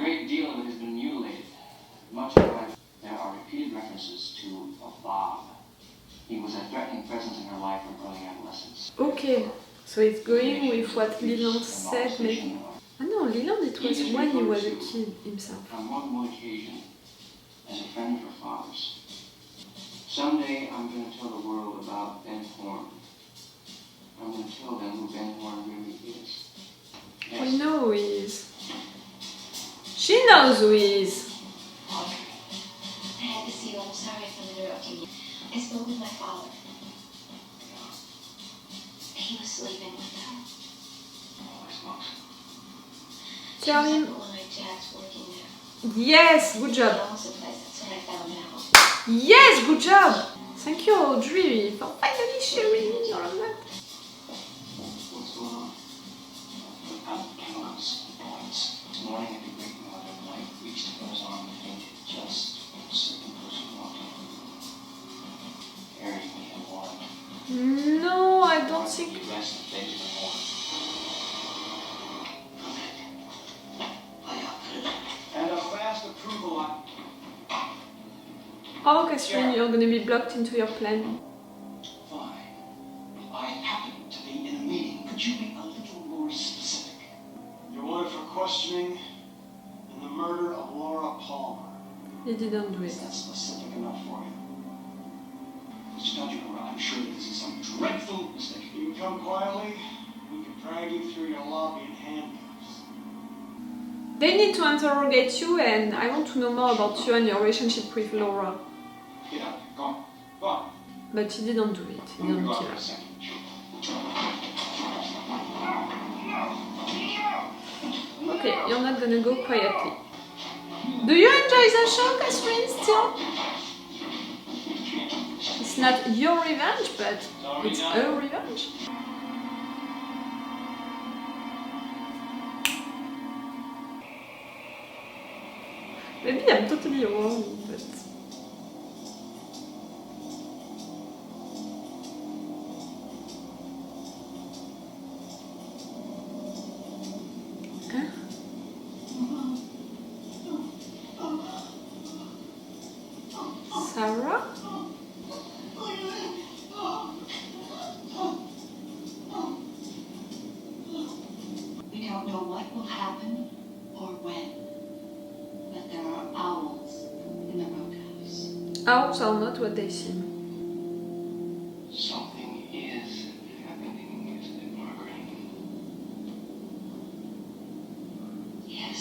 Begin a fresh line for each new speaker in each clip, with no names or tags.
great deal of it has been mutilated. Much of it, there are repeated references to Bob. He was a threatening presence in her life from early adolescence.
Okay, so it's going with what Leland said, maybe. Ah no, Leland, it was when he was a kid himself.
On more than one occasion, as a friend of her father's. Someday I'm going to tell the world about Ben Horn. I'm going to tell them who Ben Horn really is. Yes.
We know who he is. She knows who he is.
Audrey, I had to see you. I'm sorry if I'm interrupting you. I spoke with my father. He was sleeping with her.
Oh, I suppose.
Tell him.
Jack's working there.
Yes, good job.
That's what I found out.
Yes, good job. Thank you, Audrey, for finally sharing all of that.
What's going on? Chemicals, points. This morning at the great northern light reached for his arm and fainted just a second person walking. Harry and warned.
No, I don't think.
And a fast approval on.
Oh, Catherine, you're gonna be blocked into your plan.
Fine. I happen to be in a meeting. Could you be a little more specific?
You're wanted for questioning in the murder of Laura Palmer.
He didn't do
Is
it.
that specific enough for you? Mr. Dodger, I'm sure that this is some dreadful mistake.
You can come quietly, we can drag you through your lobby in handcuffs.
They need to interrogate you, and I want to know more about you and your relationship with Laura.
Get up. Go on. Go on.
But he didn't do it. He didn't
Go
kill
out for a
her.
second.
Okay, you're not gonna go quietly. Do you enjoy the show, Catherine, still? It's not your revenge, but it's a revenge. Maybe I'm totally wrong, but... Huh? Sarah?
We don't know what will happen or when, but there are owls in the roadhouse.
Owls are not what they seem.
Something is happening, isn't it, Margaret?
Yes.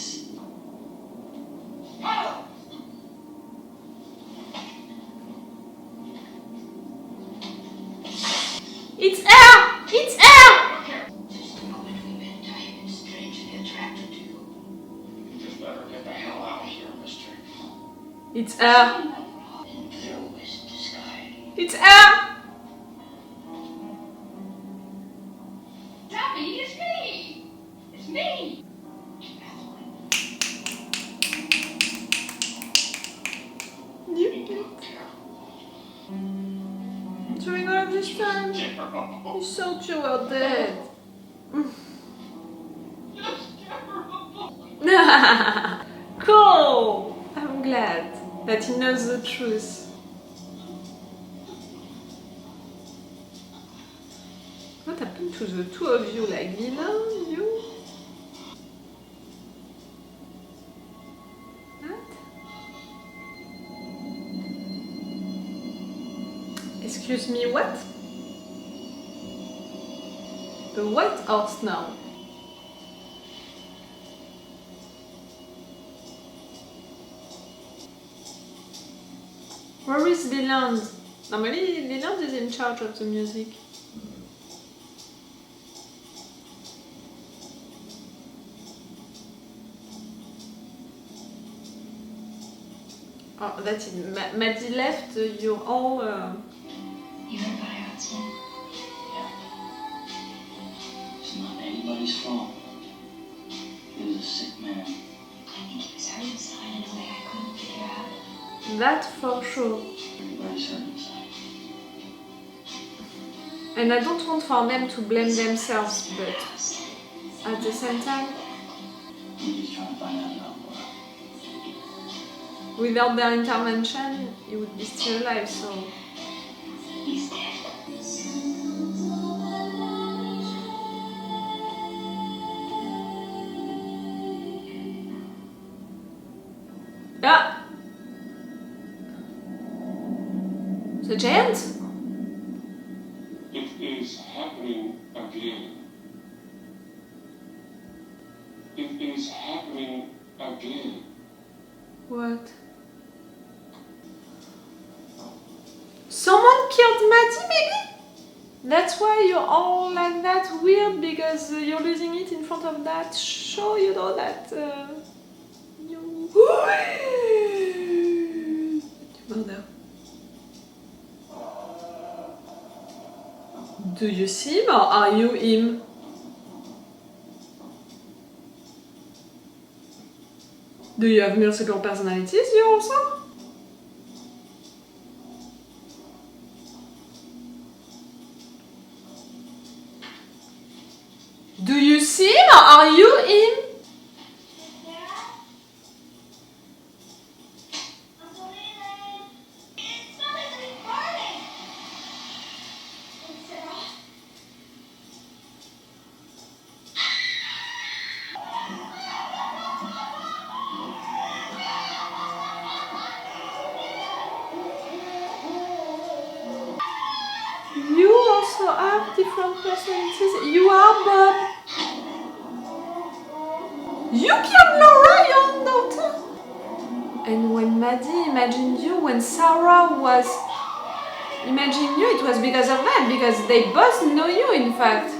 It's air! It's air!
Just the moment we've been tight and strangely attracted to.
You just better get the hell out of here, mister.
It's air!
And throw us to sky.
It's air!
Daddy, it's me! It's me!
During all of this time, you thought you were dead. Cool! I'm glad that he knows the truth. What happened to the two of you, like Leland, you? What? Excuse me, what? The white horse now. Where is Leland? Normally, Leland is in charge of the music. Oh, that's it. Maddy left. You're all.
You heard about her accident?
Yeah. It's not anybody's fault. He was a sick man.
I think he was hurt inside in a way I couldn't figure out.
That for sure.
Everybody's hurt inside.
And I don't want for them to blame themselves, but at the same time,
I'm just trying to find out about Laura.
Without their intervention, he would be still alive, so...
He's dead.
Ah! The giant?
It is happening again. It is happening again.
What? Someone killed Maddy, maybe? That's why you're all like that weird, because you're losing it in front of that show, you know, that... you... Murder. Do you see him or are you him? Do you have multiple personalities, you also? Do you see him or are you him?
Uncle Leland! It smells like it's burning! Sarah?
You also have different personalities. You are Bob. You killed Laura, your daughter. And when Maddy imagined you, when Sarah was imagining you, it was because of that, because they both know you, in fact.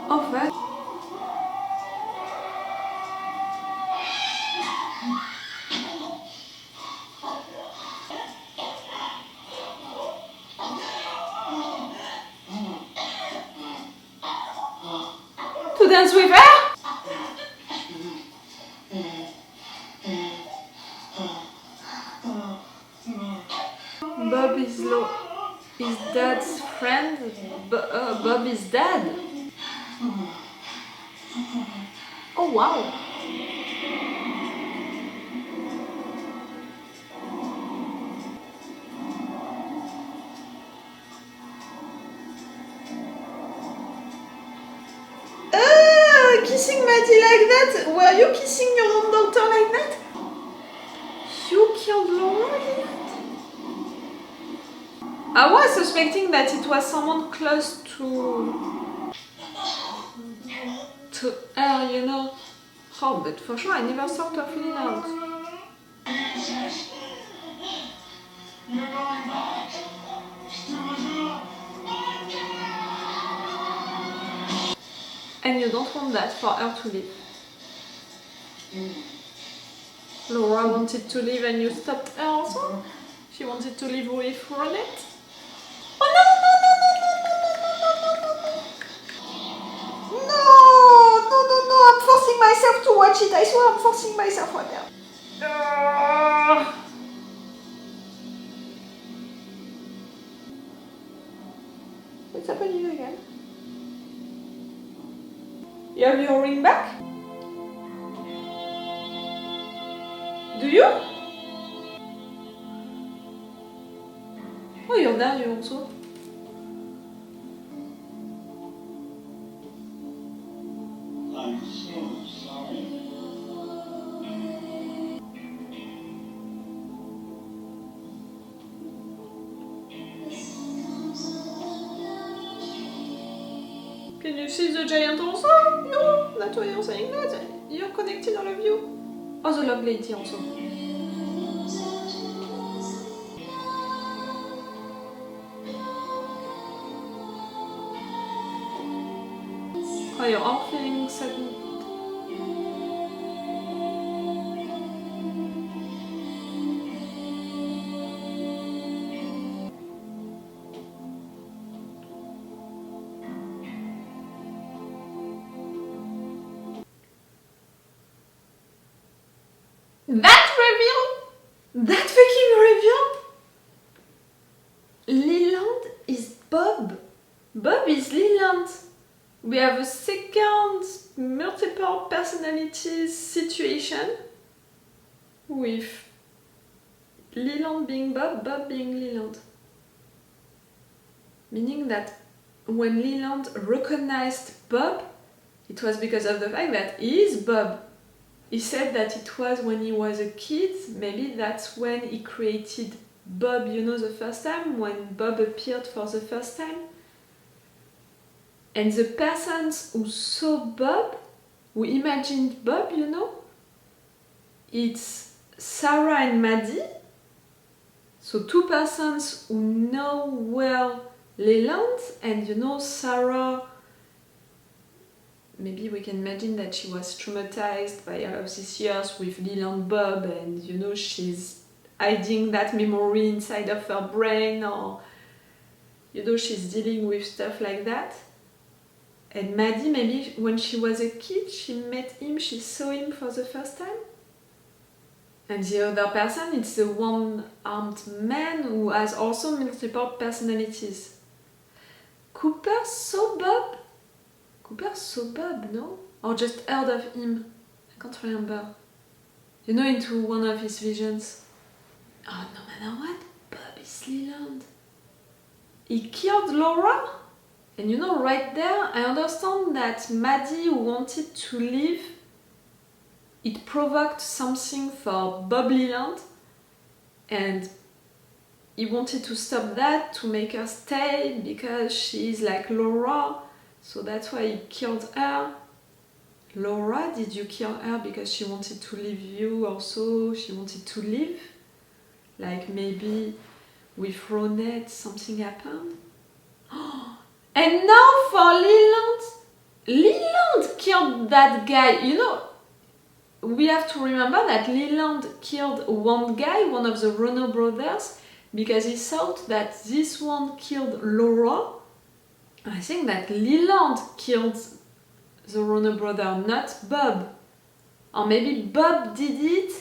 Oh, fuck. To dance with her? Bob is his dad's friend. Bob is dead. Oh wow. Kissing Maddy like that? Were you kissing your own daughter like that? You killed Laura like that? I was suspecting that it was someone close to her, you know. Oh, but for sure I never thought of Leland.
You're going back to Missoula.
And you don't want that for her to leave. Laura wanted to leave and you stopped her also? She wanted to leave with Ronette? Oh no, no, no, no, no, no, no, no, no, no, no, no, no, I'm forcing myself to watch it. I swear I'm forcing myself right now. What's happening again? You have your ring back? Do you? Oh, you're there, you also.
I'm so sorry.
Can you see the giant also? No, that's why you're saying that. You're connected all of you. Oh, the log lady also. Oh, you're all feeling sad. That reveal? That fucking reveal? Leland is Bob. Bob is Leland. we have a second multiple personalities situation with Leland being Bob, Bob being Leland. Meaning that when Leland recognized Bob, it was because of the fact that he is Bob. He said that it was when he was a kid, maybe that's when he created Bob, you know, the first time, when Bob appeared for the first time. And the persons who saw Bob, who imagined Bob, you know, it's Sarah and Maddy. So two persons who know well Leland, and you know, Sarah, maybe we can imagine that she was traumatized by all of these years with Leland Bob, and you know, she's hiding that memory inside of her brain, or you know, she's dealing with stuff like that. And Maddy, maybe when she was a kid, she met him, she saw him for the first time. And the other person, it's the one-armed man who has also multiple personalities. Cooper saw Bob? Cooper saw Bob, no? Or just heard of him? I can't remember. You know, into one of his visions. Oh, no matter what, Bob is Leland. He killed Laura? And you know, right there, I understand that Maddy, who wanted to leave, it provoked something for Bob Leland, and he wanted to stop that, to make her stay, because she is like Laura, so that's why he killed her. Laura, did you kill her because she wanted to leave you, or so she wanted to leave? Like maybe with Ronette something happened? And now for Leland! Leland killed that guy, you know. We have to remember that Leland killed one guy, one of the Renault brothers, because he thought that this one killed Laura. I think that Leland killed the Renault brother, not Bob. Or maybe Bob did it,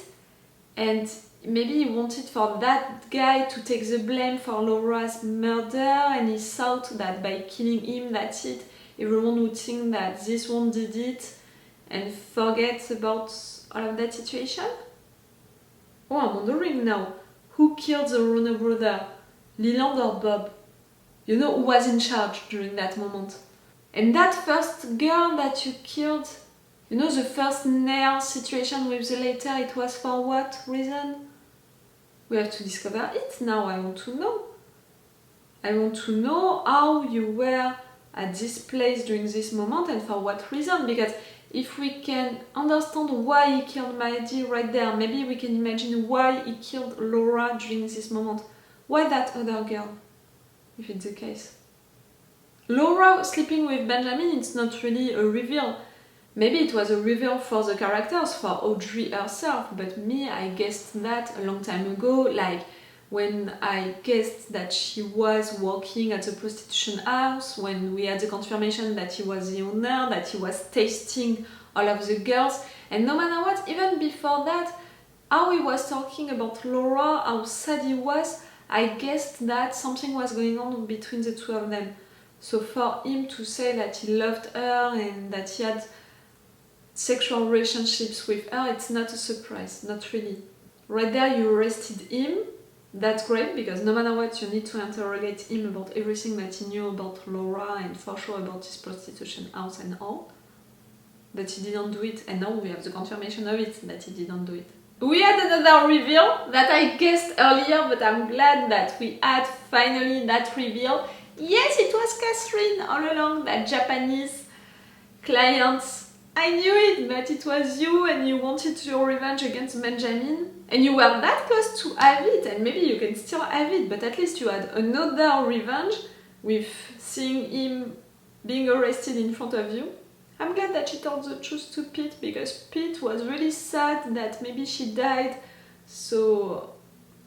and maybe he wanted for that guy to take the blame for Laura's murder, and he thought that by killing him, that's it. Everyone would think that this one did it and forget about all of that situation. Oh, I'm wondering now, who killed the Renault brother? Leland or Bob? You know, who was in charge during that moment? And that first girl that you killed, you know, the first nail situation with the later, it was for what reason? We have to discover it now. I want to know. I want to know how you were at this place during this moment and for what reason, because if we can understand why he killed Maddy right there, maybe we can imagine why he killed Laura during this moment. Why that other girl, if it's the case? Laura sleeping with Benjamin, it's not really a reveal. Maybe it was a reveal for the characters, for Audrey herself, but me, I guessed that a long time ago, like when I guessed that she was working at the prostitution house, when we had the confirmation that he was the owner, that he was tasting all of the girls, and no matter what, even before that, how he was talking about Laura, how sad he was, I guessed that something was going on between the two of them. So for him to say that he loved her and that he had sexual relationships with her, it's not a surprise, not really. Right there you arrested him, that's great, because no matter what you need to interrogate him about everything that he knew about Laura and for sure about his prostitution house and all. But he didn't do it, and now we have the confirmation of it, that he didn't do it. We had another reveal that I guessed earlier, but I'm glad that we had finally that reveal. Yes, it was Catherine all along, that Japanese client. I knew it, but it was you, and you wanted your revenge against Benjamin. And you were that close to have it, and maybe you can still have it, but at least you had another revenge with seeing him being arrested in front of you. I'm glad that she told the truth to Pete, because Pete was really sad that maybe she died. So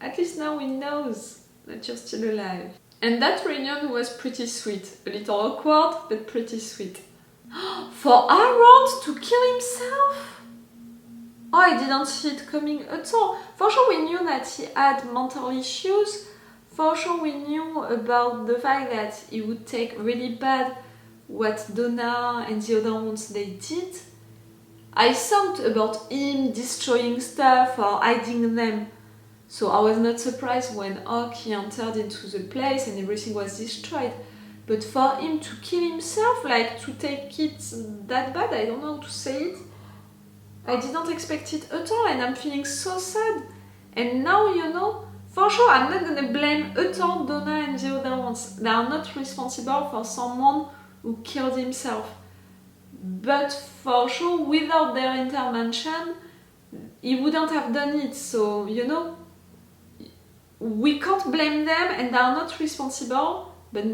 at least now he knows that you're still alive. And that reunion was pretty sweet. A little awkward, but pretty sweet. For Harold to kill himself? Oh, I didn't see it coming at all. For sure we knew that he had mental issues. For sure we knew about the fact that he would take really bad what Donna and the other ones they did, I thought about him destroying stuff or hiding them. So I was not surprised when he entered into the place and everything was destroyed. But for him to kill himself, like to take it that bad, I don't know how to say it. I didn't expect it at all and I'm feeling so sad. And now, you know, for sure I'm not gonna blame at all Donna and the other ones. They are not responsible for someone who killed himself. But for sure, without their intervention, he wouldn't have done it. So, you know, we can't blame them and they are not responsible, but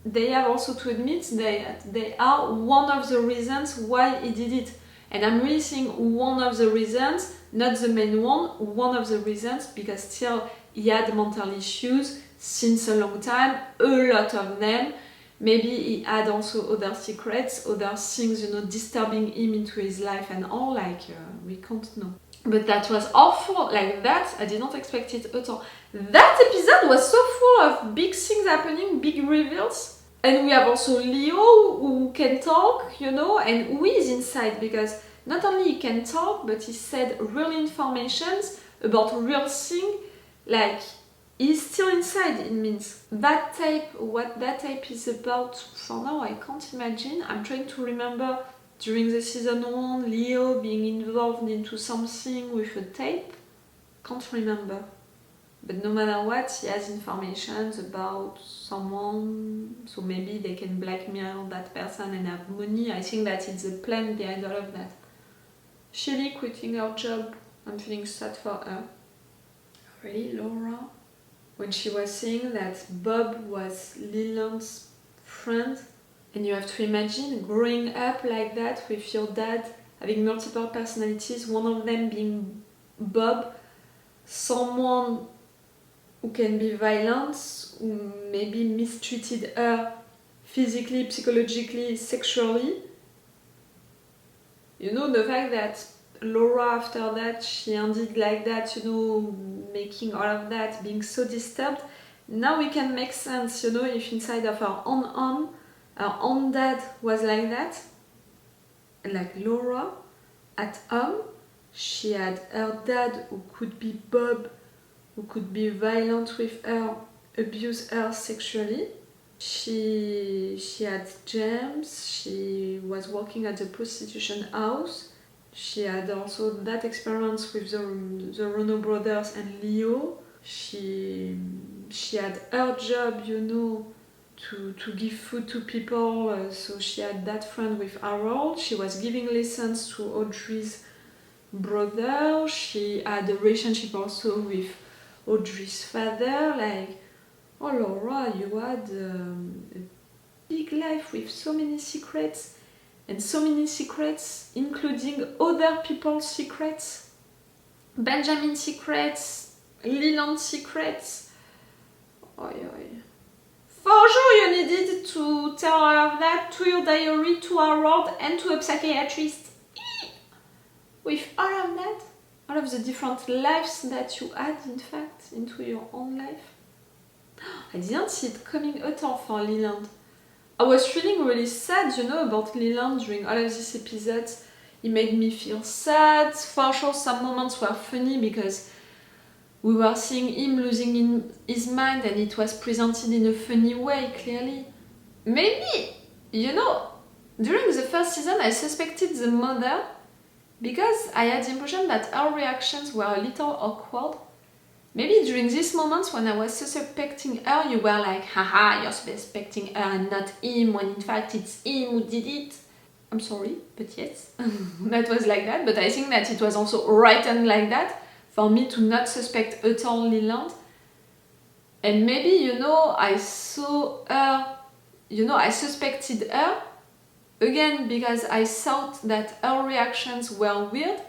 they have also to admit they are one of the reasons why he did it. And I'm really saying one of the reasons, not the main one of the reasons, because still he had mental issues since a long time, a lot of them. Maybe he had also other secrets, other things, you know, disturbing him into his life and all, like, we can't know. But that was awful, like that, I did not expect it at all. That episode was so full of big things happening, big reveals. And we have also Leo, who can talk, you know, and who is inside, because not only he can talk, but he said real informations about real things, like, he's still inside, it means. That tape, what that tape is about, for now I can't imagine. I'm trying to remember during the season 1, Leo being involved into something with a tape. Can't remember. But no matter what, he has information about someone, so maybe they can blackmail that person and have money. I think that it's the plan behind all of that. Shelly quitting her job, I'm feeling sad for her. Really, Laura? When she was saying that Bob was Leland's friend, and you have to imagine growing up like that with your dad having multiple personalities, one of them being Bob, someone who can be violent, who maybe mistreated her physically, psychologically, sexually. You know, the fact that Laura, after that, she ended like that, you know, making all of that, being so disturbed. Now we can make sense, you know, if inside of her own dad was like that. Like Laura, at home, she had her dad who could be Bob, who could be violent with her, abuse her sexually. She had James, she was working at the prostitution house. She had also that experience with the Rono brothers and Leo. She had her job, you know, to give food to people, so she had that friend with Harold. She was giving lessons to Audrey's brother. She had a relationship also with Audrey's father. Like, oh Laura, you had a big life with so many secrets. And so many secrets, including other people's secrets. Benjamin's secrets, Leland's secrets. Oi, oi. For sure you needed to tell all of that to your diary, to Harold, and to a psychiatrist. With all of that, all of the different lives that you had, in fact, into your own life. I didn't see it coming at all for Leland. I was feeling really sad, you know, about Leland during all of these episodes. He made me feel sad. For sure, some moments were funny because we were seeing him losing his mind and it was presented in a funny way, clearly. Maybe, you know, during the first season I suspected the mother because I had the impression that her reactions were a little awkward. Maybe during these moments when I was suspecting her, you were like, haha, you're suspecting her and not him, when in fact it's him who did it. I'm sorry, but yes, that was like that. But I think that it was also written like that for me to not suspect at all Leland. And maybe, you know, I saw her, you know, I suspected her again because I thought that her reactions were weird.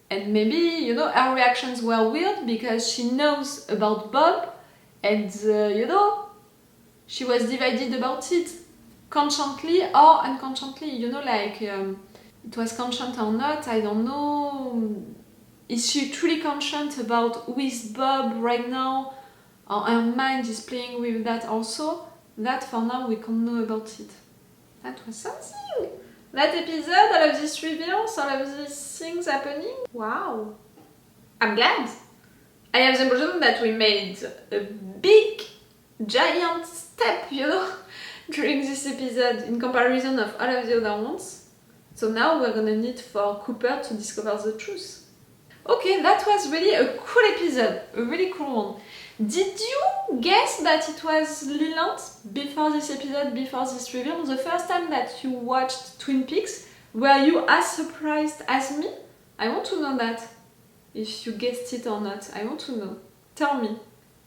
And maybe, you know, her reactions were weird because she knows about Bob and, you know, she was divided about it. Consciently or unconsciously, you know, like, it was conscient or not, I don't know. Is she truly conscient about who is Bob right now? Or her mind is playing with that also? That, for now, we can't know about it. That was something. That episode, all of these reveals, all of these things happening. Wow. I'm glad. I have the impression that we made a big, giant step, you know, during this episode in comparison of all of the other ones. So now we're gonna need for Cooper to discover the truth. Okay, that was really a cool episode, a really cool one. Did you guess that it was Leland before this episode, before this reveal? The first time that you watched Twin Peaks, were you as surprised as me? I want to know that. If you guessed it or not, I want to know. Tell me.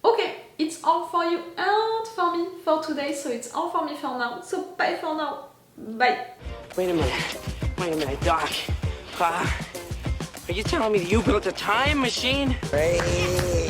Okay, it's all for you and for me for today, so it's all for me for now. So bye for now. Bye.
Wait a minute, Doc. Are you telling me that you built a time machine? Great.